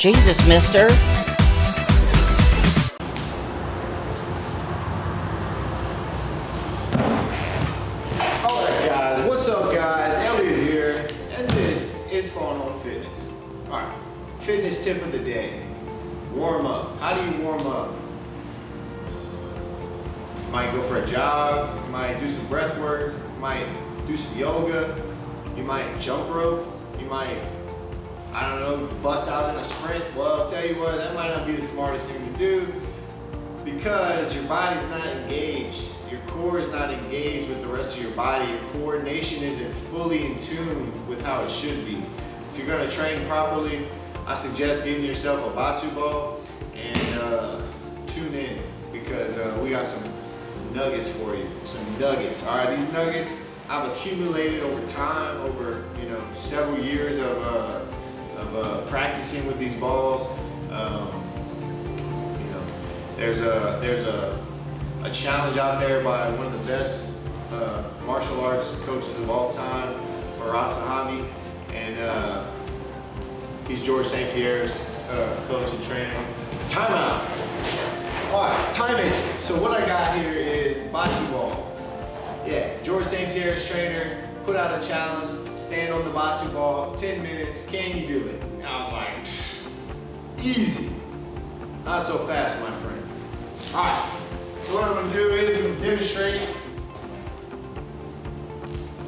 Jesus, mister. Alright guys, what's up guys? Elliot here, and this is Phone Home Fitness. Alright, fitness tip of the day. Warm up. How do you warm up? You might go for a jog, you might do some breath work, you might do some yoga, you might jump rope, you might, I don't know, bust out in a sprint. Well, I'll tell you what, that might not be the smartest thing to do because your body's not engaged. Your core is not engaged with the rest of your body. Your coordination isn't fully in tune with how it should be. If you're gonna train properly, I suggest getting yourself a BOSU ball and tune in because we got some nuggets for you, some nuggets. All right, these nuggets I've accumulated over time, over several years of practicing with these balls. There's a challenge out there by one of the best martial arts coaches of all time, Faraz Sahabi, and he's George St. Pierre's coach and trainer. Timeout. All right, timing. So what I got here is BOSU ball. Yeah, George St. Pierre's trainer put out a challenge, stand on the BOSU ball, 10 minutes, can you do it? And I was like, easy. Not so fast, my friend. All right, so what I'm gonna do is I'm gonna demonstrate.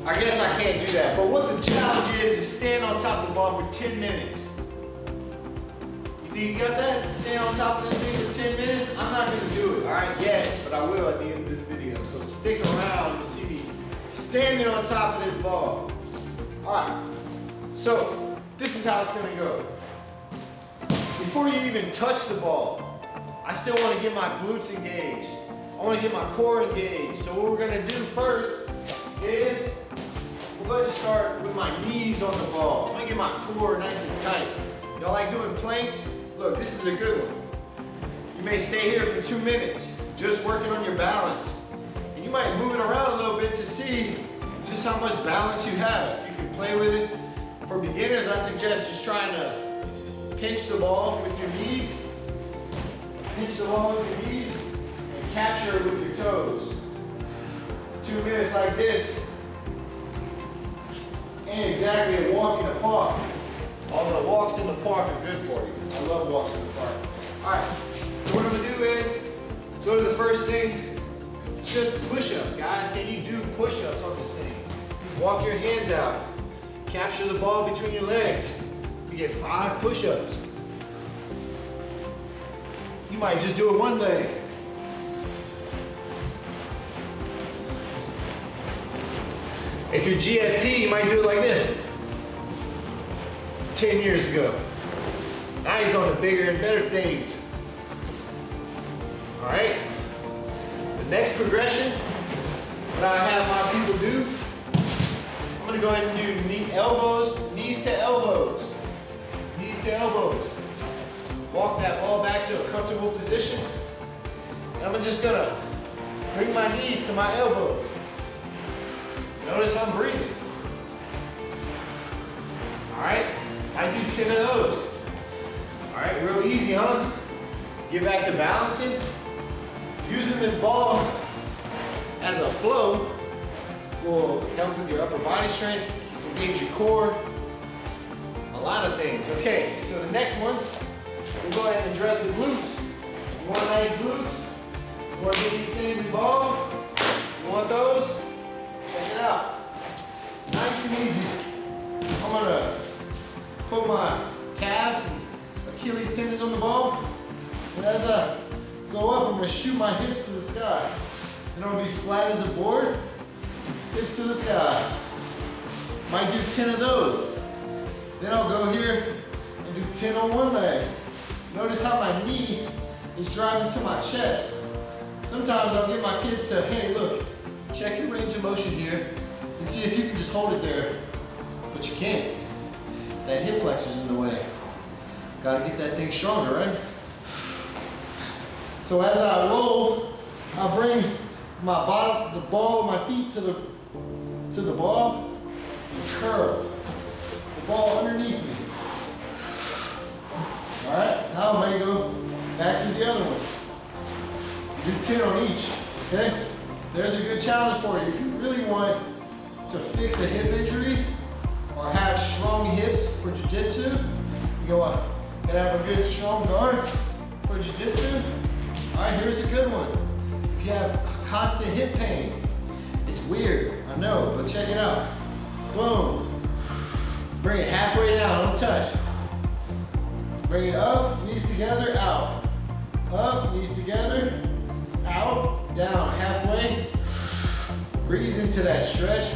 I guess I can't do that, but what the challenge is stand on top of the ball for 10 minutes. You think you got that? Stand on top of this thing for 10 minutes? I'm not gonna do it, all right, yet, but I will at the end of this video. So stick around to see me standing on top of this ball. All right, so this is how it's gonna go. Before you even touch the ball, I still wanna get my glutes engaged. I wanna get my core engaged. So what we're gonna do first is we're going to start with my knees on the ball. I'm gonna get my core nice and tight. Y'all like doing planks? Look, this is a good one. You may stay here for 2 minutes, just working on your balance. And you might move it around a little bit to see just how much balance you have. If you can play with it. For beginners, I suggest just trying to pinch the ball with your knees. Pinch the ball with your knees and capture it with your toes. 2 minutes like this. And exactly a walk in the park. Although walks in the park are good for you. I love walks in the park. All right, so what I'm gonna do is go to the first thing, just push-ups, guys. Can you do push-ups on this thing? Walk your hands out. Capture the ball between your legs. You get 5 push-ups. You might just do it one leg. If you're GSP, you might do it like this. 10 years ago. Now he's on the bigger and better things. All right. The next progression that I have my people do, I'm gonna go ahead and do knees to elbows. Knees to elbows. Walk that ball back to a comfortable position. And I'm just gonna bring my knees to my elbows. Notice I'm breathing. All right, I do 10 of those. All right, real easy, huh? Get back to balancing. Using this ball as a flow will help with your upper body strength, engage your core, a lot of things. Okay, so the next ones, we'll go ahead and address the glutes. You want nice glutes? You want to get these things involved? You want those? Check it out. Nice and easy. I'm gonna put my calves and Achilles tendons on the ball. And as I go up, I'm gonna shoot my hips to the sky. And I'll be flat as a board, hips to the sky. Might do 10 of those. Then I'll go here and do 10 on one leg. Notice how my knee is driving to my chest. Sometimes I'll get my kids to, hey, look, check your range of motion here and see if you can just hold it there, but you can't. That hip flexor's in the way. Gotta get that thing stronger, right? So as I roll, I bring my bottom, the ball of my feet to the ball, and curl the ball underneath me. All Now I may go back to the other one. Do 10 on each, okay? There's a good challenge for you. If you really want to fix a hip injury or have strong hips for jiu-jitsu, you gotta have a good strong guard for jiu-jitsu. All right, here's a good one. If you have constant hip pain, it's weird, I know, but check it out. Boom. Bring it halfway down, don't touch. Bring it up, knees together, out. Up, knees together, out, down, halfway. Breathe into that stretch.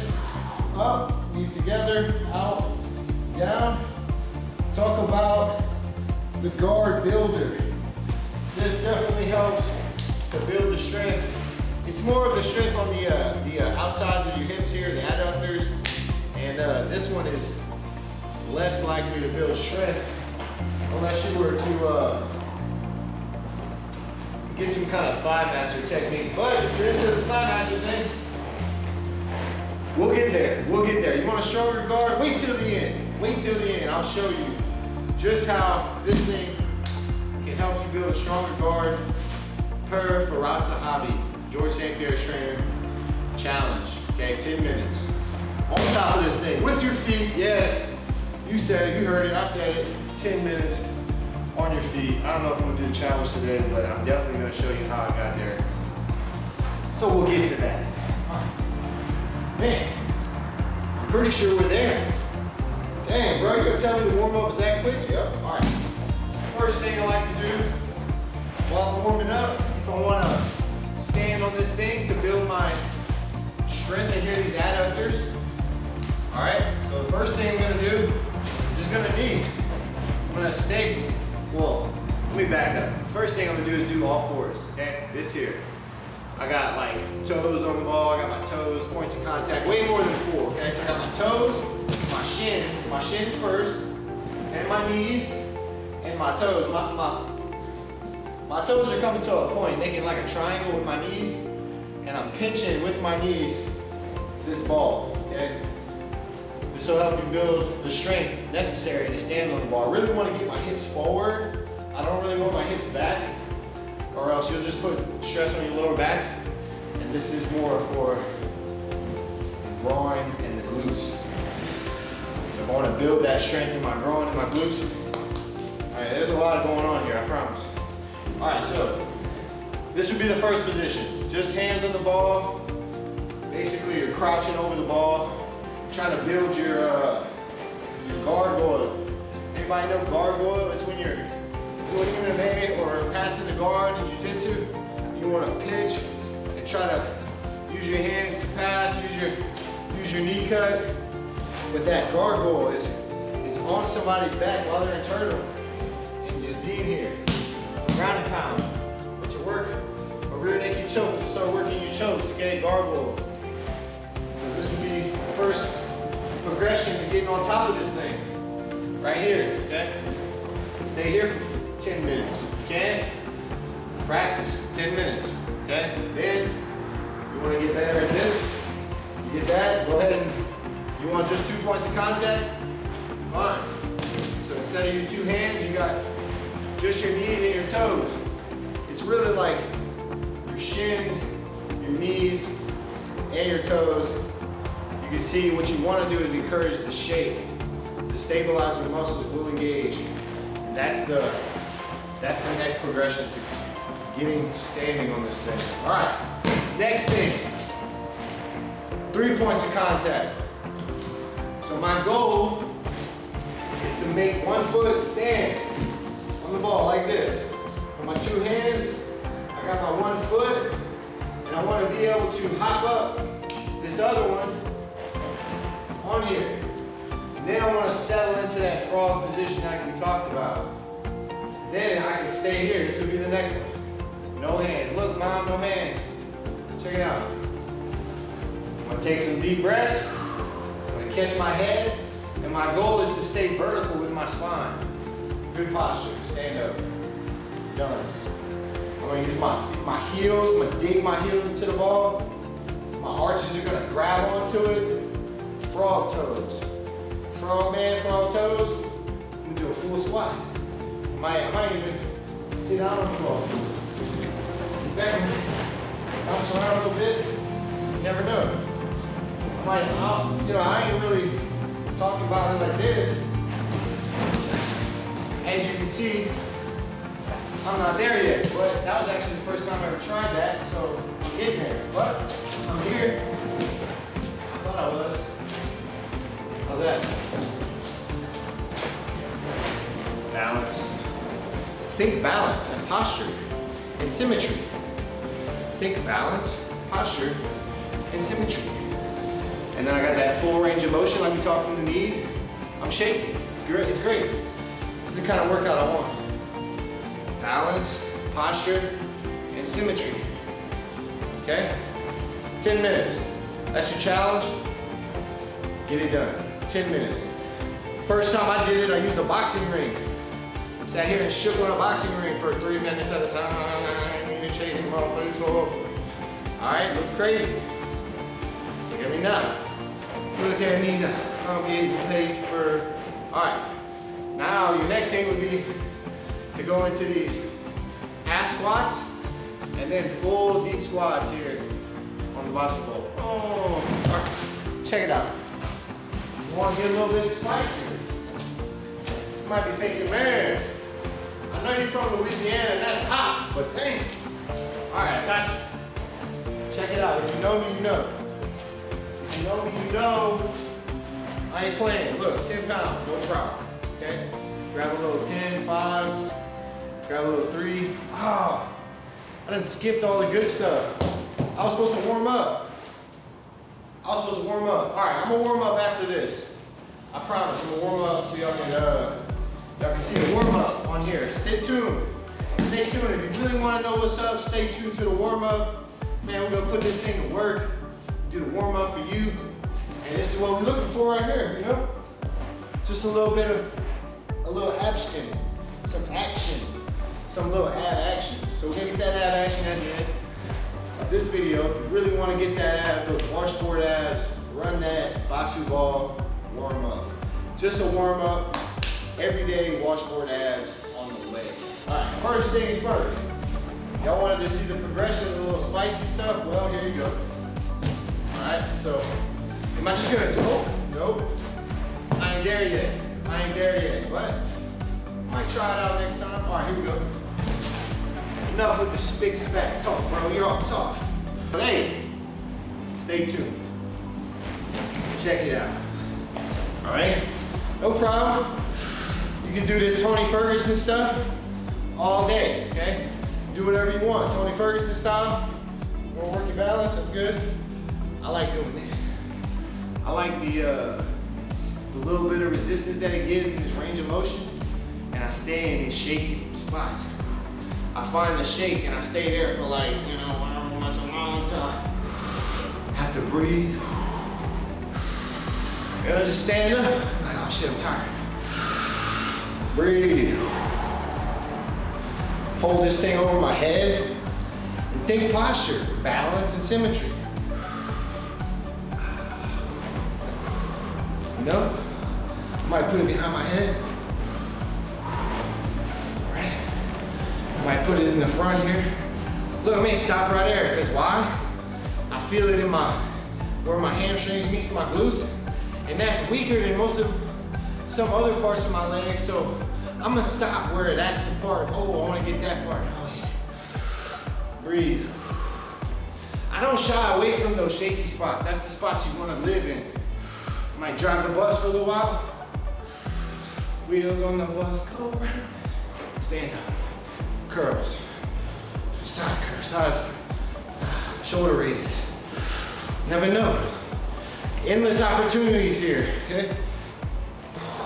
Up, knees together, out, down. Talk about the guard builder. This definitely helps to build the strength. It's more of the strength on the outsides of your hips here, the adductors. And this one is less likely to build strength unless you were to get some kind of thigh master technique. But if you're into the thigh master thing, we'll get there, we'll get there. You want a stronger guard? Wait till the end, wait till the end. I'll show you just how this thing can help you build a stronger guard per Farasa Hobby, George St. Pierre's trainer challenge, okay, 10 minutes. On top of this thing, with your feet, yes, you said it, you heard it, I said it, 10 minutes on your feet. I don't know if I'm gonna do the challenge today, but I'm definitely gonna show you how I got there. So we'll get to that. Man, I'm pretty sure we're there. Damn, bro, you gonna tell me the warm-up is that quick? Yep, all right. First thing I like to do while I'm warming up, if I wanna stand on this thing to build my strength in here, these adductors. All right, so the first thing I'm gonna do, I'm just gonna knee. I'm gonna stay, well, let me back up. First thing I'm gonna do is do all fours, okay? This here. I got like toes on the ball, I got my toes, points of contact, way more than 4, okay? So I got my toes, my shins first, and my knees, and my toes. My toes are coming to a point, making like a triangle with my knees, and I'm pinching with my knees this ball, okay? This will help me build the strength necessary to stand on the ball. I really want to get my hips forward. I don't really want my hips back, or else you'll just put stress on your lower back. And this is more for the groin and the glutes. So if I want to build that strength in my groin and my glutes, all right, there's a lot going on here, I promise. All right, so this would be the first position. Just hands on the ball. Basically, you're crouching over the ball, trying to build your gargoyle. Anybody know gargoyle? It's when you're doing MMA or passing the guard in jiu-jitsu. You want to pitch and try to use your hands to pass, use your knee cut. But that gargoyle is on somebody's back while they're in turtle. And just being here. Ground and pound. But you work a rear naked choke to start working your chokes, okay? Gargoyle. So this would be the first progression to getting on top of this thing. Right here, okay? Stay here for 10 minutes. You can practice 10 minutes, okay? Then you want to get better at this. You get that, go ahead and you want just 2 points of contact? Fine. So instead of your 2 hands, you got just your knees and your toes. It's really like your shins, your knees, and your toes. You can see what you want to do is encourage the shake. The stabilizer muscles will engage. And that's the next progression to getting standing on this thing. All right, next thing, 3 points of contact. So my goal is to make 1 foot stand on the ball like this. With my 2 hands, I got my 1 foot, and I want to be able to hop up this other one on here. And then I want to settle into that frog position like we talked about. Then I can stay here. This will be the next one. No hands. Look, Mom, no hands. Check it out. I'm going to take some deep breaths. I'm going to catch my head. And my goal is to stay vertical with my spine. Good posture. Stand up. Done. I'm going to use my heels. I'm going to dig my heels into the ball. My arches are going to grab onto it. Frog toes. Frog man, frog toes. I'm going to do a full squat. I'm I might even sit down on the floor. Get back and bounce around a little bit. You never know. I ain't really talking about it like this. As you can see, I'm not there yet, but that was actually the first time I ever tried that, so I'm getting there. But I'm here. I thought I was. How's that? Balance. Think balance and posture and symmetry. Think balance, posture, and symmetry. And then I got that full range of motion like we talked in the knees. I'm shaking. It's great. This is the kind of workout I want. Balance, posture, and symmetry. Okay? 10 minutes. That's your challenge. Get it done. 10 minutes. First time I did it, I used a boxing ring. Sat here and shook on a boxing ring for 3 minutes at a time. Shaking my face off. All right, look crazy. Look at me now. Look at me now. I'm getting paper. All right. Now your next thing would be to go into these half squats and then full deep squats here on the BOSU ball. Oh, all right. Check it out. You want to get a little bit spicier? You might be thinking, man, I know you're from Louisiana and that's hot, but dang. All right, I got you. Check it out. If you know me, you know. If you know me, you know. I ain't playing. Look, 10 pounds, no problem. Okay? Grab a little 10, 5, grab a little 3. Ah, I done skipped all the good stuff. I was supposed to warm up. All right, I'm gonna warm up after this. I promise, I'm gonna warm up so y'all can see the warm up on here. Stay tuned. Stay tuned. If you really want to know what's up, stay tuned to the warm up. Man, we're gonna put this thing to work. Do the warm up for you. And this is what we're looking for right here, you know? Just a little action, some little ab action. So we're gonna get that ab action at the end of this video. If you really wanna get that ab, those washboard abs, run that BOSU ball warm up. Just a warm up, everyday washboard abs on the leg. All right, first things first. Y'all wanted to see the progression of the little spicy stuff? Well, here you go. All right, so am I just gonna do, nope. I ain't there yet, but might try it out next time. All right, here we go. Enough with the spick spat talk, bro. You're all talk. But hey, stay tuned. Check it out. All right, no problem. You can do this Tony Ferguson stuff all day, okay? Do whatever you want. Tony Ferguson style. You wanna work your balance, that's good. I like doing this. I like the little bit of resistance that it gives in this range of motion, and I stay in these shaky spots. I find the shake and I stay there for like, you know, a long time. Have to breathe. And I just stand up, like, oh shit, I'm tired. Breathe. Hold this thing over my head and think posture, balance, and symmetry. You know? I might put it behind my head. All right. I might put it in the front here. Look, I may stop right there, because why? I feel it in where my hamstrings meets my glutes, and that's weaker than most of some other parts of my leg, so I'm gonna stop where that's the part. Oh, I wanna get that part. Oh yeah. Breathe. I don't shy away from those shaky spots. That's the spots you wanna live in. Might drive the bus for a little while. Wheels on the bus, go around. Stand up. Curls. Side curls, side. Shoulder raises. Never know. Endless opportunities here, okay?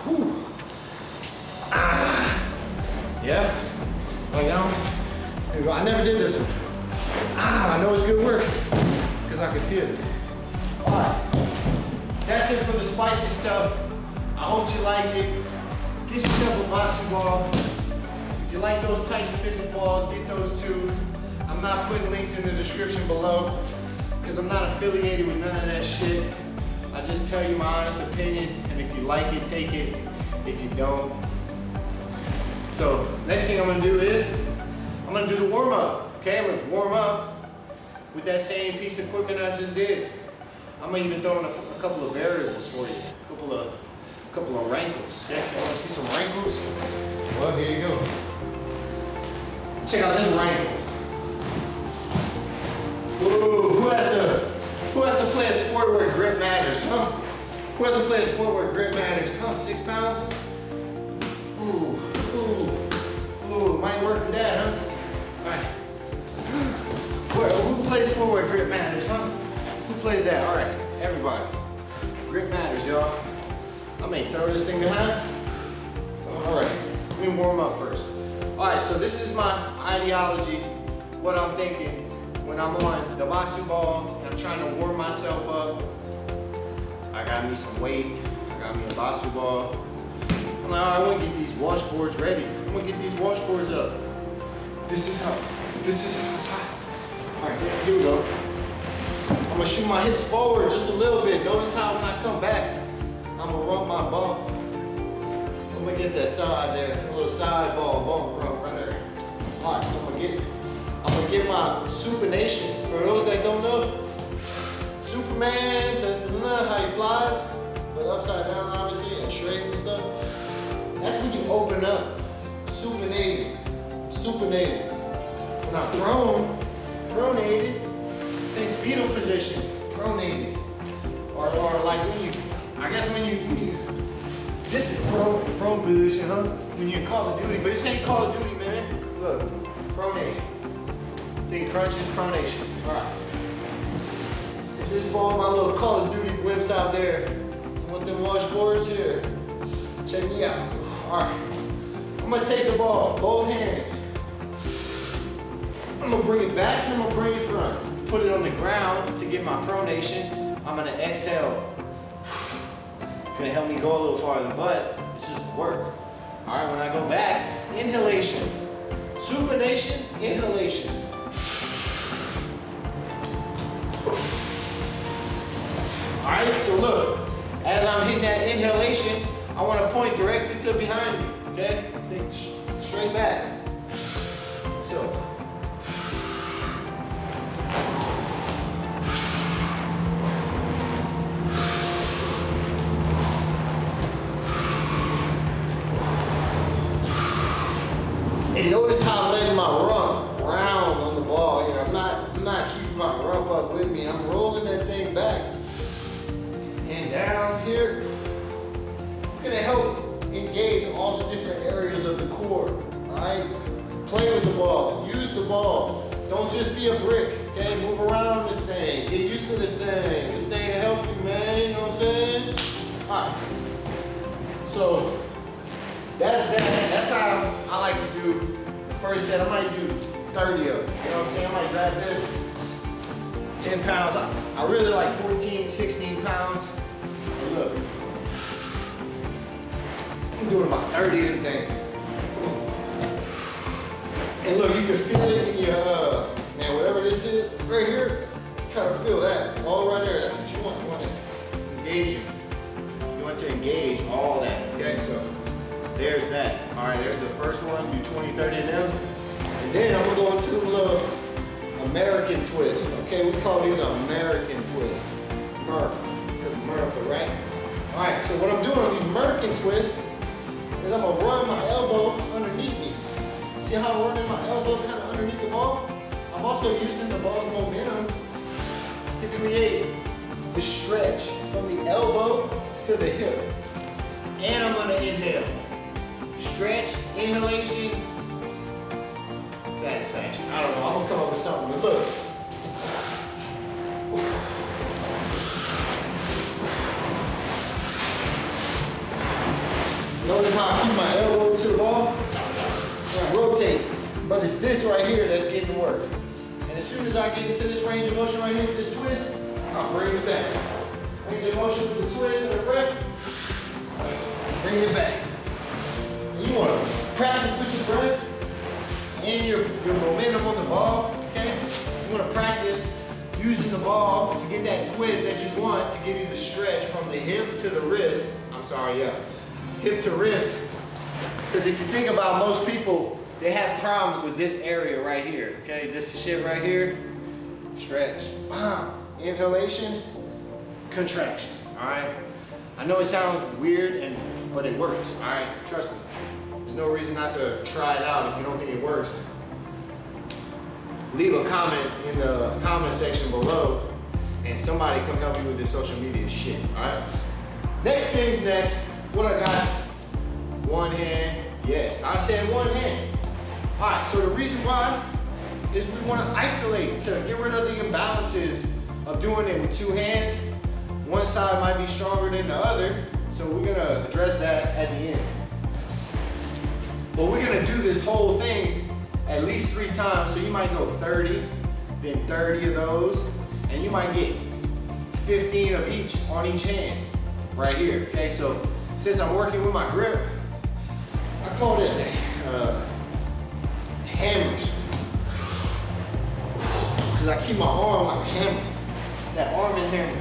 Whew. Yeah. Like down. There we go. I never did this one. I know it's good work because I can feel it. All right. That's it for the spicy stuff. I hope you like it. Get yourself a BOSU ball. If you like those Titan Fitness balls, get those too. I'm not putting links in the description below because I'm not affiliated with none of that shit. I just tell you my honest opinion, and if you like it, take it. If you don't, So next thing I'm gonna do is, I'm gonna do the warm up. Okay, I'm gonna warm up with that same piece of equipment I just did. I'm gonna even throw in a couple of variables for you, a couple of wrinkles. Okay, if you wanna see some wrinkles, well, here you go. Check out this wrinkle. Whoa, who has to play a sport where grip matters, huh? Who has to play a sport where grip matters, huh? 6 pounds? Ooh, might work with that, huh? All right. Who plays sport where grip matters, huh? Who plays that? All right, everybody. Grip matters, y'all. I may throw this thing behind. All right, let me warm up first. All right, so this is my ideology, what I'm thinking when I'm on the BOSU ball and I'm trying to warm myself up. I got me some weight, I got me a BOSU ball. I'm like, I want to get these washboards ready. I'm gonna get these washboards up. This is how it's hot. All right, here we go. I'm gonna shoot my hips forward just a little bit. Notice how when I come back, I'm gonna rump my bump. I'm gonna get that side there, a little side ball bump rump right there. All right, so I'm gonna get my supination. For those that don't know, Superman, how he flies, but upside down obviously and straight and stuff. That's when you open up. Supinated. When I'm pronated, think fetal position, pronated. Or like when you, this is prone position, huh? When you're in Call of Duty, but this ain't Call of Duty, man. Look, pronation. Think crunches, pronation. All right. This is for all my little Call of Duty whips out there. You want them washboards here? Check me out. All right. I'm gonna take the ball, both hands. I'm gonna bring it back and I'm gonna bring it front. Put it on the ground to get my pronation. I'm gonna exhale. It's gonna help me go a little farther, but it's just work. All right, when I go back, inhalation. Supination, inhalation. All right, so look, as I'm hitting that inhalation, I want to point directly to behind me, okay? Think straight back. So. And notice how I'm letting my rump round on the ball here. I'm not keeping my rump up with me. I'm rolling that thing back. And down here, it's gonna help engage all the different areas of the core, all right? Play with the ball, use the ball. Don't just be a brick, okay? Move around this thing, get used to this thing. This thing will help you, man, you know what I'm saying? All right, so that's that. That's how I like to do first set. I might do 30 of them, you know what I'm saying? I might grab this, 10 pounds. I really like 14, 16 pounds. And look, I'm doing about 30 of them things. And look, you can feel it in your, man, whatever this is, right here, try to feel that, all right there, that's what you want. You want to engage it. You want to engage all that, okay? So there's that. All right, there's the first one, do 20, 30 of them. And then I'm gonna go into a little American twist, okay? We call these American twists. America, because America, right? All right, so what I'm doing on these American twists is I'm gonna run my elbow underneath me. See how I'm running my elbow kind of underneath the ball? I'm also using the ball's momentum to create the stretch from the elbow to the hip. And I'm gonna inhale. Stretch, inhalation, satisfaction. I don't know, I'm gonna come up with something, but look. Notice how I keep my elbow to the ball? And I rotate, but it's this right here that's getting the work. And as soon as I get into this range of motion right here with this twist, I'll bring it back. Range of motion with the twist and the breath, bring it back. And you want to practice with your breath and your momentum on the ball, okay? You want to practice using the ball to get that twist that you want to give you the stretch from the hip to the wrist. I'm sorry, yeah. Hip to wrist Because if you think about most people, they have problems with this area right here, okay? This shit right here, stretch, bam. Inhalation, contraction, all right? I know it sounds weird, but it works, all right? Trust me. There's no reason not to try it out if you don't think it works. Leave a comment in the comment section below and somebody come help me with this social media shit, all right? Next thing's next. What I got? One hand. Yes, I said one hand. All right, so the reason why is we want to isolate to get rid of the imbalances of doing it with two hands. One side might be stronger than the other, so we're gonna address that at the end. But we're gonna do this whole thing at least 3 times, so you might go 30, then 30 of those, and you might get 15 of each on each hand, right here, okay? So since I'm working with my grip, I call this hammers. Because I keep my arm like a hammer, that arm and hammer.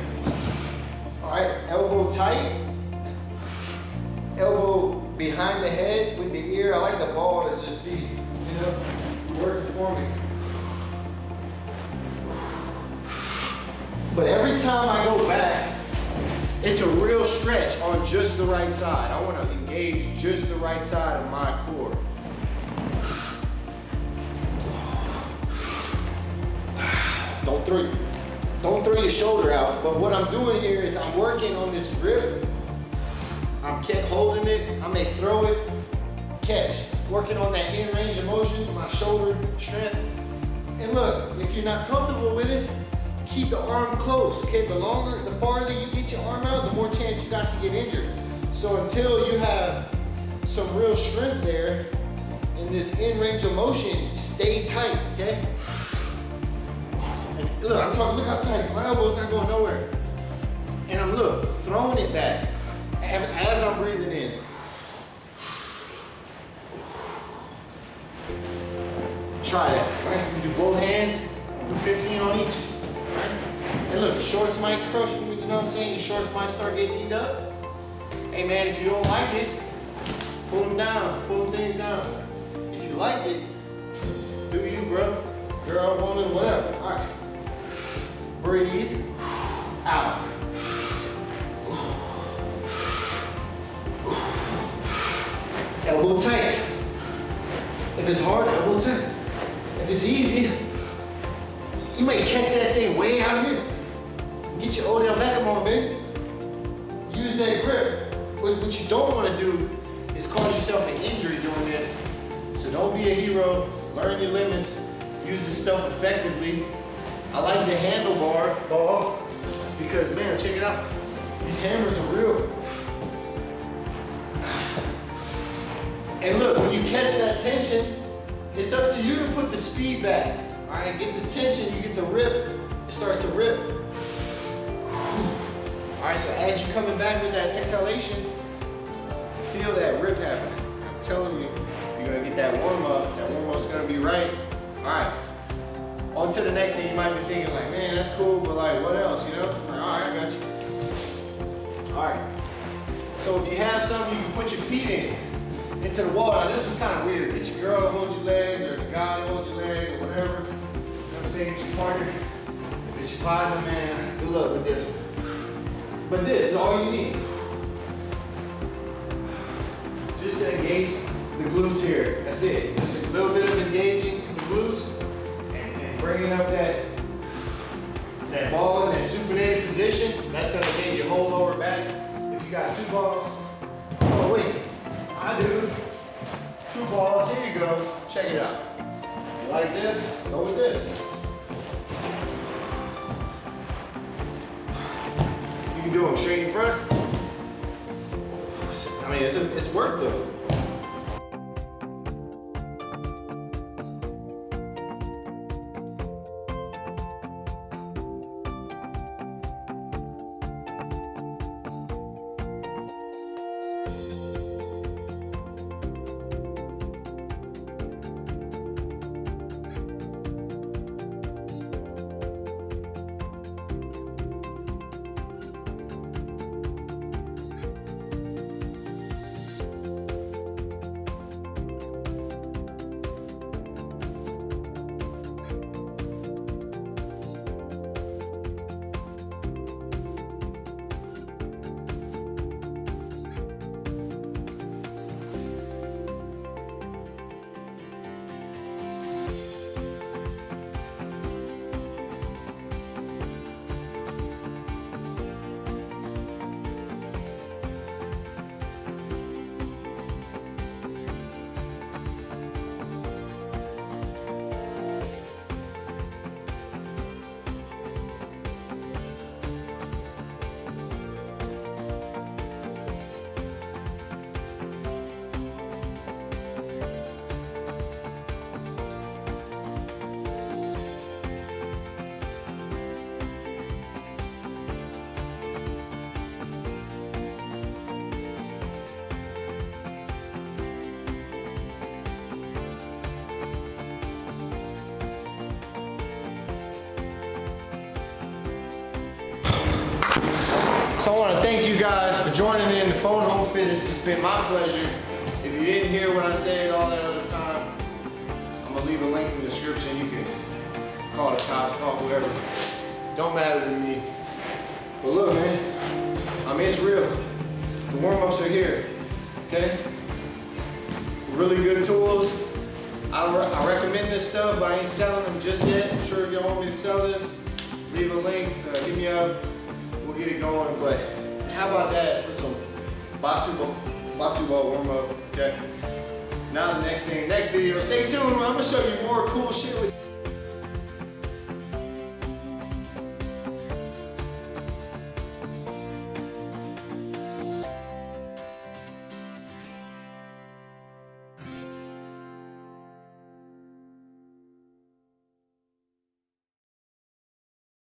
All right, elbow tight, elbow behind the head with the ear. I like the ball to just be, working for me. But every time I go back, it's a real stretch on just the right side. I want to engage just the right side of my core. Don't throw your shoulder out. But what I'm doing here is I'm working on this grip. I'm holding it. I may throw it, catch. Working on that in range of motion, my shoulder strength. And look, if you're not comfortable with it, keep the arm close, okay? The farther you get your arm out, the more chance you got to get injured. So until you have some real strength there in this in range of motion, stay tight, okay? And look, I'm talking, look how tight, my elbow's not going nowhere. And I'm, look, throwing it back as I'm breathing in. Try that, right? You do both hands, do 15 on each. Right? And look, shorts might crush, you know what I'm saying? Your shorts might start getting eat up. Hey man, if you don't like it, pull them down, pull them things down. If you like it, do you, bro? Girl, woman, whatever. All right. Breathe out. Elbow tight. If it's hard, elbow tight. If it's easy, you might catch that thing way out here. Get your Odell Beckham on, baby. Use that grip. What you don't want to do is cause yourself an injury doing this. So don't be a hero. Learn your limits. Use this stuff effectively. I like the handlebar ball because, man, check it out. These hammers are real. And look, when you catch that tension, it's up to you to put the speed back. All right, get the tension, you get the rip. It starts to rip. All right, so as you're coming back with that exhalation, feel that rip happening. I'm telling you, you're gonna get that warm up. That warm up's gonna be right. All right, on to the next thing. You might be thinking like, man, that's cool, but like, what else, you know? Like, all right, I got you. All right, so if you have something, you can put your feet in. Into the wall. Now this was kind of weird. Get your girl to hold your legs or the guy to hold your legs or whatever. You know what I'm saying? Get your partner. If it's your partner, man, good luck with this one. But this is all you need. Just to engage the glutes here. That's it. Just a little bit of engaging the glutes and bringing up that ball in that supinated position. That's going to engage your whole lower back. If you got 2 balls. Oh, wait. I do. 2 balls, here you go. Check it out. You like this? Go with this. You can do them straight in front. I mean, it's work though. So I want to thank you guys for joining in the Phone Home Fitness. It's been my pleasure. If you didn't hear what I said all that other time, I'm gonna leave a link in the description. You can call the cops, call whoever. Don't matter to me. But look, man, I mean, it's real. The warm-ups are here, okay? Really good tools. I recommend this stuff, but I ain't selling them just yet. I'm sure if y'all want me to sell this, leave a link, hit me up. We'll get it going. But how about that for some BOSU ball warm-up, okay? Now the next video, stay tuned. I'm gonna show you more cool shit with